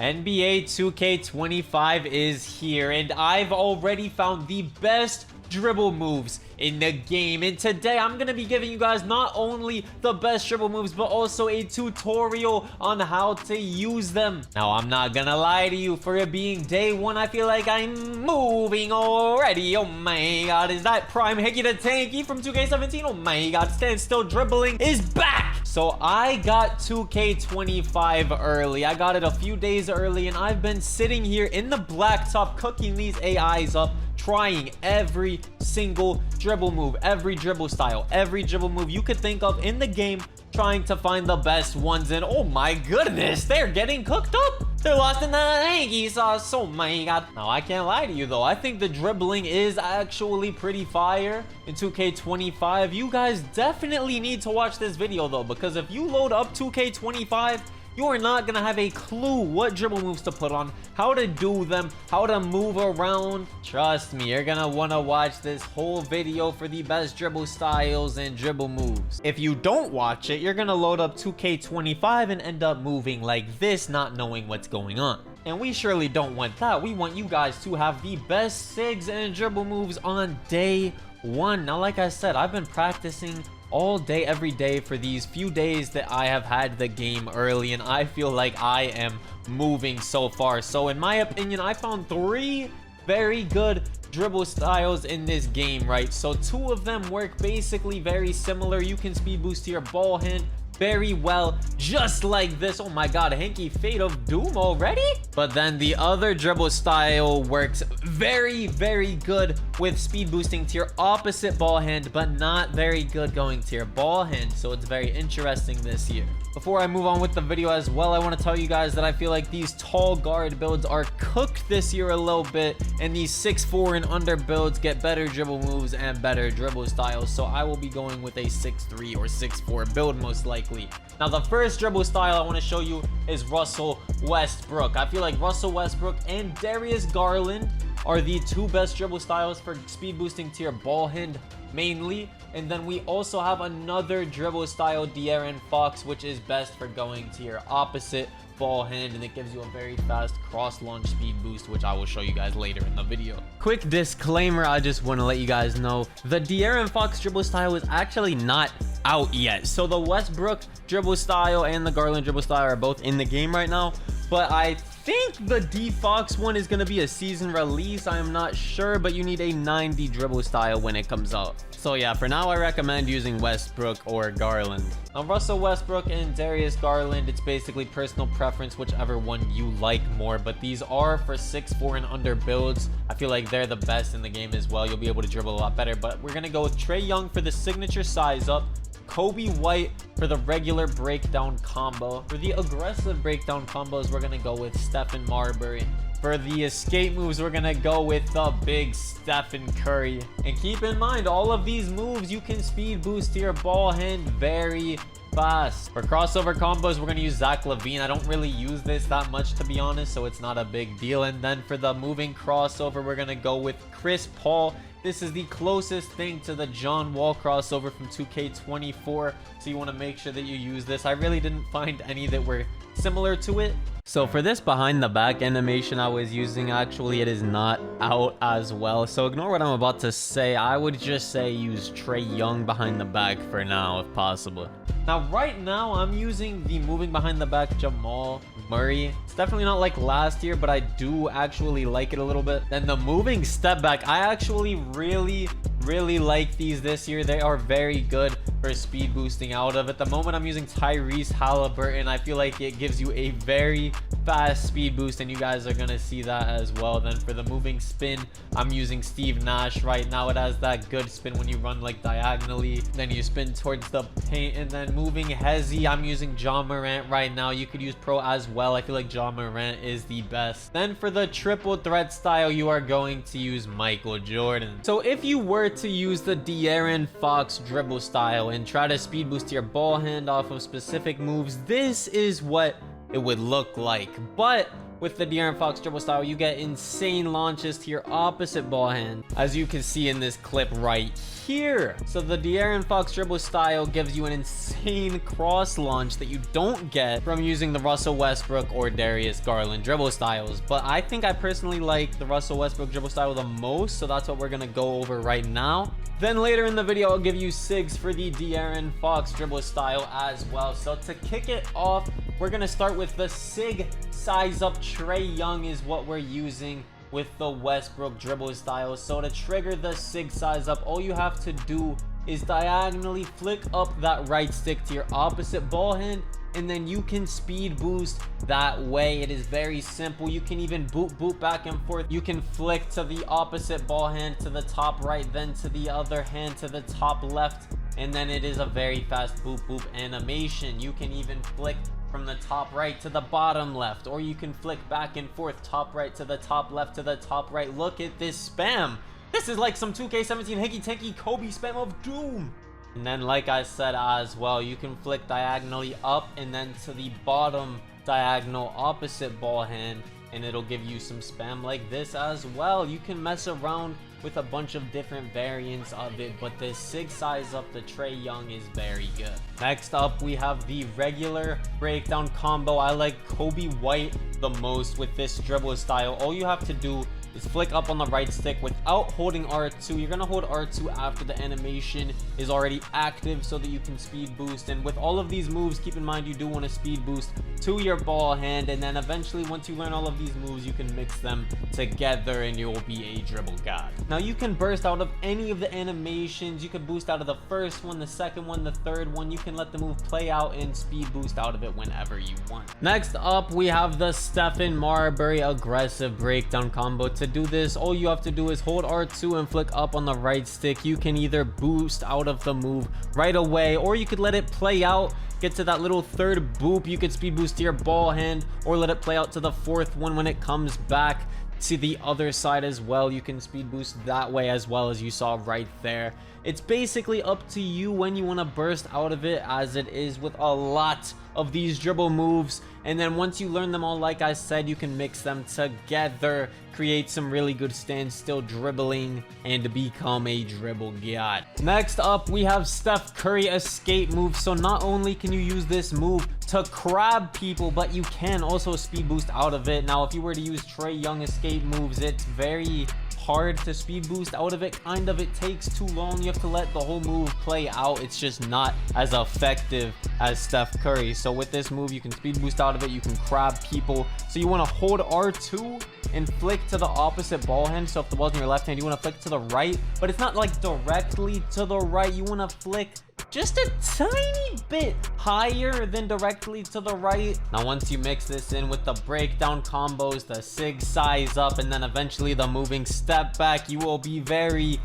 NBA 2K25 is here, and I've already found the best dribble moves in the game. And today I'm gonna be giving you guys not only the best dribble moves, but also a tutorial on how to use them. Now, I'm not gonna lie to you, for it being day one, I feel like I'm moving already. Oh my god, is that Prime Hickey the Tanky from 2K17? Oh my god, stand still dribbling is back. So I got 2K25 early. I got it a few days early, and I've been sitting here in the blacktop cooking these AIs up, trying every single dribble move, every dribble style, every dribble move you could think of in the game, trying to find the best ones. And oh my goodness, they're getting cooked up. They're lost in the hanky sauce. Oh my god. Now, I can't lie to you though, I think the dribbling is actually pretty fire in 2K25. You guys definitely need to watch this video though, because if you load up 2K25, you are not gonna have a clue what dribble moves to put on, how to do them, how to move around. Trust me, you're gonna want to watch this whole video for the best dribble styles and dribble moves. If you don't watch it, you're gonna load up 2K25 and end up moving like this, not knowing what's going on. And we surely don't want that. We want you guys to have the best sigs and dribble moves on day one. Now, like I said, I've been practicing all day, every day for these few days that I have had the game early, and I feel like I am moving so far. So in my opinion, I found 3 very good dribble styles in this game, right? So 2 of them work basically very similar. You can speed boost to your ball hand very well, just like this. Oh my god, Hanky Fate of Doom already? But then the other dribble style works very, very good with speed boosting to your opposite ball hand, but not very good going to your ball hand. So it's very interesting this year. Before I move on with the video as well, I want to tell you guys that I feel like these tall guard builds are cooked this year a little bit, and these 6'4" and under builds get better dribble moves and better dribble styles. So I will be going with a 6'3" or 6'4" build most likely. Now, the first dribble style I want to show you is Russell Westbrook. I feel like Russell Westbrook and Darius Garland are the 2 best dribble styles for speed boosting to your ball hand mainly. And then we also have another dribble style, De'Aaron Fox, which is best for going to your opposite ball hand, and it gives you a very fast cross launch speed boost, which I will show you guys later in the video. Quick disclaimer, I just want to let you guys know the De'Aaron Fox dribble style is actually not out yet. So the Westbrook dribble style and the Garland dribble style are both in the game right now, but I think the D-Fox one is going to be a season release. I am not sure, but you need a 90 dribble style when it comes out. So yeah, for now I recommend using Westbrook or Garland. Now, Russell Westbrook and Darius Garland, it's basically personal preference, whichever one you like more, but these are for 6'4" and under builds. I feel like they're the best in the game as well. You'll be able to dribble a lot better, but we're going to go with Trae Young for the signature size up, Kobe White for the regular breakdown combo. For the aggressive breakdown combos, we're going to go with Stephen Marbury. For the escape moves, we're going to go with the big Stephen Curry. And keep in mind, all of these moves, you can speed boost to your ball hand very fast. For crossover combos, we're going to use Zach LaVine. I don't really use this that much, to be honest, so it's not a big deal. And then for the moving crossover, we're going to go with Chris Paul. This is the closest thing to the John Wall crossover from 2K24, so you want to make sure that you use this. I really didn't find any that were similar to it. So for this behind the back animation I was using, actually it is not out as well, so ignore what I'm about to say. I would just say use Trae Young behind the back for now if possible. Now, right now I'm using the moving behind the back Jamal Murray. It's definitely not like last year, but I do actually like it a little bit. Then the moving step back, I actually really like these this year. They are very good for speed boosting out of. At the moment, I'm using Tyrese Halliburton. I feel like it gives you a very fast speed boost, and you guys are gonna see that as well. Then for the moving spin, I'm using Steve Nash. Right now it has that good spin when you run like diagonally, then you spin towards the paint. And then moving hezzy, I'm using John Morant right now. You could use pro as well. I feel like John Morant is the best. Then for the triple threat style, you are going to use Michael Jordan. So if you were to use the De'Aaron Fox dribble style and try to speed boost your ball hand off of specific moves, this is what it would look like. But with the De'Aaron Fox dribble style, you get insane launches to your opposite ball hand, as you can see in this clip right here. So the De'Aaron Fox dribble style gives you an insane cross launch that you don't get from using the Russell Westbrook or Darius Garland dribble styles. But I think I personally like the Russell Westbrook dribble style the most, so that's what we're gonna go over right now. Then later in the video, I'll give you SIGs for the De'Aaron Fox dribble style as well. So to kick it off, we're gonna start with the SIG size up. Trae Young is what we're using with the Westbrook dribble style. So to trigger the SIG size up, all you have to do is diagonally flick up that right stick to your opposite ball hand, and then you can speed boost that way. It is very simple. You can even boot back and forth. You can flick to the opposite ball hand to the top right, then to the other hand to the top left, and then it is a very fast boop animation. You can even flick from the top right to the bottom left, or you can flick back and forth, top right to the top left to the top right. Look at this spam. This is like some 2K17 Hickey Tanky Kobe spam of doom. And then, like I said as well, you can flick diagonally up and then to the bottom diagonal opposite ball hand, and it'll give you some spam like this as well. You can mess around with a bunch of different variants of it, but this SIG size up the Trae Young is very good. Next up, we have the regular breakdown combo. I like Kobe White the most with this dribble style. All you have to do is flick up on the right stick without holding R2. You're gonna hold R2 after the animation is already active so that you can speed boost. And with all of these moves, keep in mind you do want to speed boost to your ball hand, and then eventually once you learn all of these moves, you can mix them together and you'll be a dribble god. Now you can burst out of any of the animations. You can boost out of the first one, the second one, the third one. You can let the move play out and speed boost out of it whenever you want. Next up, we have the Stephen Marbury aggressive breakdown combo. To do this, all you have to do is hold R2 and flick up on the right stick. You can either boost out of the move right away, or you could let it play out, get to that little third boop. You could speed boost to your ball hand, or let it play out to the fourth one when it comes back to the other side as well. You can speed boost that way as well, as you saw right there. It's basically up to you when you want to burst out of it, as it is with a lot of these dribble moves. And then once you learn them all, like I said, you can mix them together, create some really good standstill dribbling, and become a dribble god. Next up, we have Steph Curry escape move. So not only can you use this move to crab people, but you can also speed boost out of it. Now, if you were to use Trae Young escape moves, it's very hard to speed boost out of it. It takes too long. You have to let the whole move play out. It's just not as effective as Steph Curry. So with this move, you can speed boost out of it. You can crab people. So you want to hold R2 and flick to the opposite ball hand. So if the ball's in your left hand, you want to flick to the right, but it's not like directly to the right. You want to flick just a tiny bit higher than directly to the right. Now once you mix this in with the breakdown combos, the SIG size up, and then eventually the moving step back, you will be very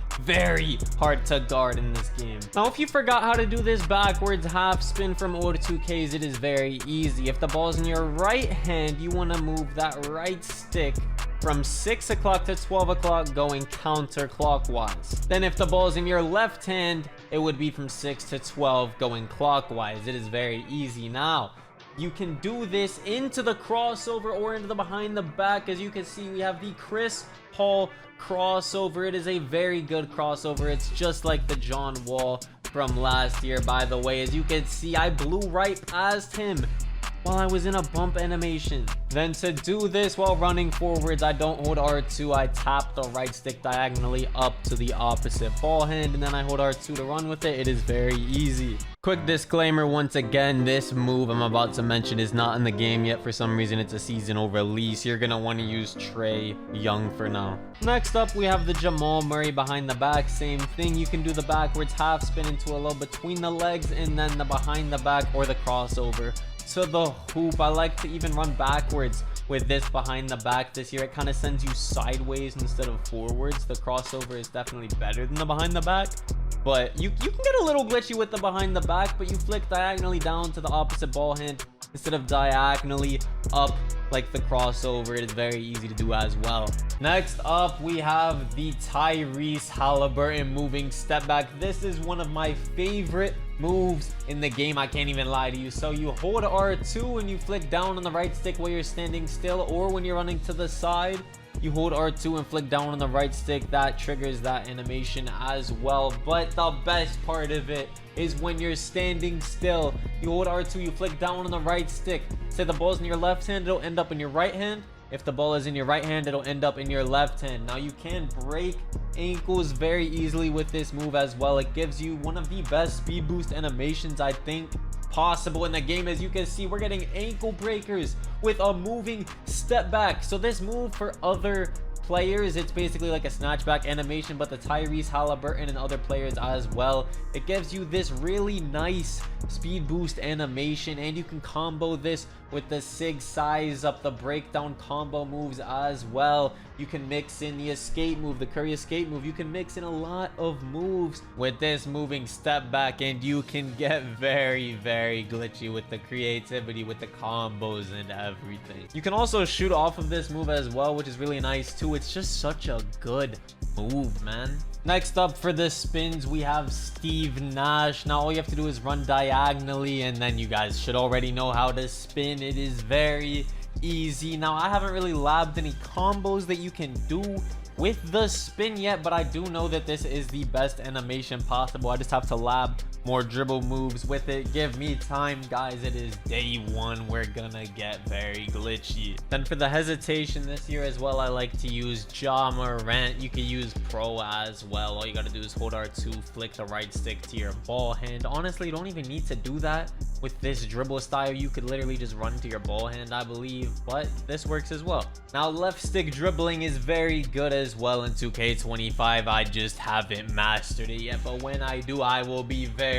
hard to guard in this game. Now if you forgot how to do this backwards half spin from old 2Ks, it is very easy. If the ball's in your right hand, you want to move that right stick from 6 o'clock to 12 o'clock going counterclockwise. Then if the ball's in your left hand, it would be from 6 to 12 going clockwise. It is very easy. Now you can do this into the crossover or into the behind the back. As you can see, we have the Chris Paul crossover. It is a very good crossover. It's just like the John Wall from last year, by the way. As you can see, I blew right past him while I was in a bump animation. Then to do this while running forwards, I don't hold R2. I tap the right stick diagonally up to the opposite ball hand, and then I hold R2 to run with it. It is very easy. Quick disclaimer once again, this move I'm about to mention is not in the game yet. For some reason, it's a seasonal release. You're gonna want to use Trae Young for now. Next up, we have the Jamal Murray behind the back. Same thing. You can do the backwards half spin into a low between the legs, and then the behind the back or the crossover to the hoop. I like to even run backwards with this behind the back this year. It kind of sends you sideways instead of forwards. The crossover is definitely better than the behind the back, but you can get a little glitchy with the behind the back, but you flick diagonally down to the opposite ball hand instead of diagonally up like the crossover. It is very easy to do as well. Next up, we have the Tyrese Halliburton moving step back. This is one of my favorite moves in the game, I can't even lie to you. So you hold R2 and you flick down on the right stick while you're standing still, or when you're running to the side, you hold R2 and flick down on the right stick. That triggers that animation as well. But the best part of it is when you're standing still, you hold R2, you flick down on the right stick. Say the ball's in your left hand, it'll end up in your right hand. If the ball is in your right hand, it'll end up in your left hand. Now you can break ankles very easily with this move as well. It gives you one of the best speed boost animations I think possible in the game. As you can see, we're getting ankle breakers with a moving step back. So this move, for other players, it's basically like a snatchback animation, but the Tyrese Halliburton and other players as well, it gives you this really nice speed boost animation, and you can combo this with the size up, the breakdown combo moves as well. You can mix in the escape move, the Curry escape move. You can mix in a lot of moves with this moving step back, and you can get very, very glitchy with the creativity, with the combos and everything. You can also shoot off of this move as well, which is really nice too. It's just such a good move, man. Next up for the spins, we have Steve Nash. Now all you have to do is run diagonally, and then you guys should already know how to spin. It is very easy. Now I haven't really labbed any combos that you can do with the spin yet, but I do know that this is the best animation possible. I just have to lab more dribble moves with it. Give me time, guys. It is day one. We're gonna get very glitchy. Then for the hesitation this year as well, I like to use Ja Morant. You can use Pro as well. All you gotta do is hold R2, flick the right stick to your ball hand. Honestly, you don't even need to do that with this dribble style. You could literally just run to your ball hand, I believe, but this works as well. Now left stick dribbling is very good as well in 2K25. I just haven't mastered it yet, but when I do, I will be very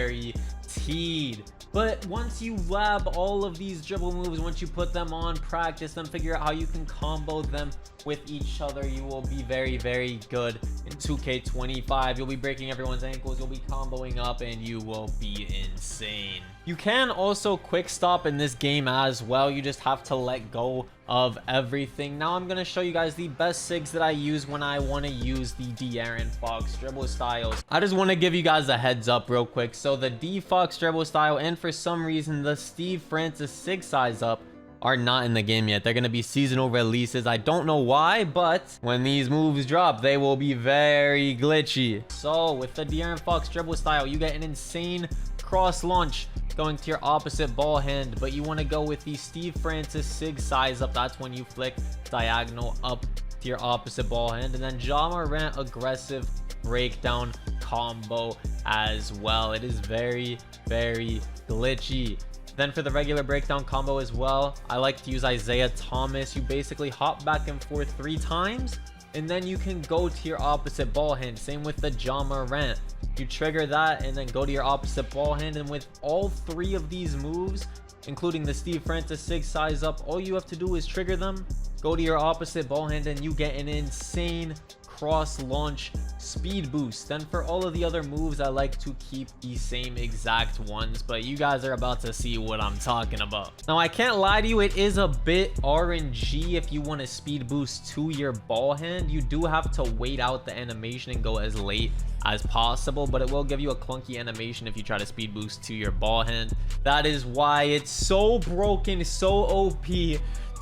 teed. But once you lab all of these dribble moves, once you put them on, practice them, figure out how you can combo them with each other, you will be very, very good in 2K25. You'll be breaking everyone's ankles, you'll be comboing up, and you will be insane. You can also quick stop in this game as well. You just have to let go of everything. Now I'm going to show you guys the best sigs that I use when I want to use the De'Aaron Fox dribble styles. I just want to give you guys a heads up real quick. So the D Fox dribble style, and for some reason the Steve Francis sig size up, are not in the game yet. They're going to be seasonal releases. I don't know why, but when these moves drop, they will be very glitchy. So with the De'Aaron Fox dribble style, you get an insane cross launch going to your opposite ball hand, but you want to go with the Steve Francis sig size up. That's when you flick diagonal up to your opposite ball hand. And then Ja Morant aggressive breakdown combo as well. It is very, very glitchy. Then for the regular breakdown combo as well, I like to use Isaiah Thomas. You basically hop back and forth 3 times, and then you can go to your opposite ball hand. Same with the Ja Morant. You trigger that and then go to your opposite ball hand, and with all 3 of these moves, including the Steve Francis sig size up, all you have to do is trigger them, go to your opposite ball hand, and you get an insane cross launch speed boost. Then for all of the other moves, I like to keep the same exact ones, but you guys are about to see what I'm talking about. Now I can't lie to you, it is a bit RNG if you want to speed boost to your ball hand. You do have to wait out the animation and go as late as possible, but it will give you a clunky animation if you try to speed boost to your ball hand. That is why it's so broken, so OP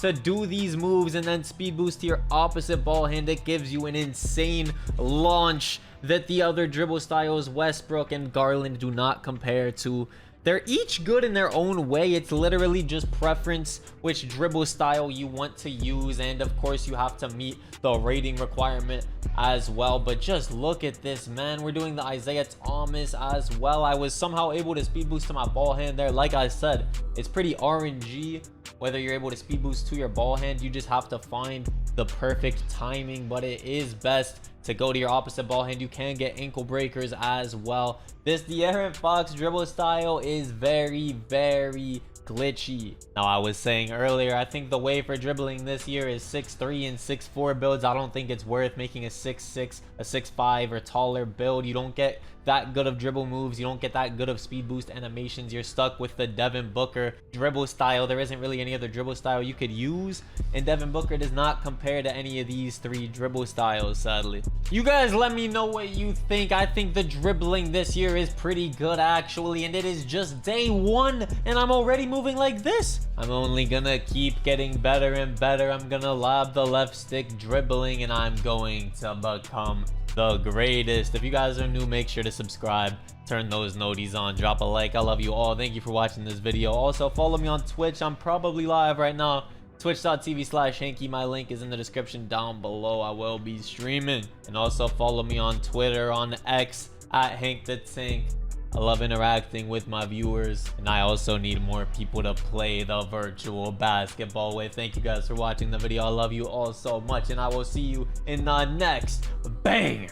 to do these moves and then speed boost to your opposite ball hand. It gives you an insane launch that the other dribble styles, Westbrook and Garland, do not compare to. They're each good in their own way. It's literally just preference which dribble style you want to use, and of course you have to meet the rating requirement as well. But just look at this, man. We're doing the Isaiah Thomas as well. I was somehow able to speed boost to my ball hand there. Like I said, it's pretty RNG whether you're able to speed boost to your ball hand. You just have to find the perfect timing, but it is best to go to your opposite ball hand. You can get ankle breakers as well. This De'Aaron Fox dribble style is very, very glitchy. Now I was saying earlier, I think the way for dribbling this year is 6'3" and 6'4" builds. I don't think it's worth making a 6'6", a 6'5", or taller build. You don't get that good of dribble moves. You don't get that good of speed boost animations. You're stuck with the Devin Booker dribble style. There isn't really any other dribble style you could use, and Devin Booker does not compare to any of these 3 dribble styles, sadly. You guys let me know what you think. I think the dribbling this year is pretty good actually, and it is just day 1 and I'm already moving like this. I'm only gonna keep getting better and better. I'm gonna lob the left stick dribbling, and I'm going to become the greatest. If you guys are new, make sure to subscribe, turn those noties on, drop a like. I love you all. Thank you for watching this video. Also follow me on Twitch. I'm probably live right now, twitch.tv/Hanky. My link is in the description down below. I will be streaming. And also follow me on Twitter, on X, at Hank the Tank. I love interacting with my viewers, and I also need more people to play the virtual basketball with. Thank you guys for watching the video. I love you all so much, and I will see you in the next banger.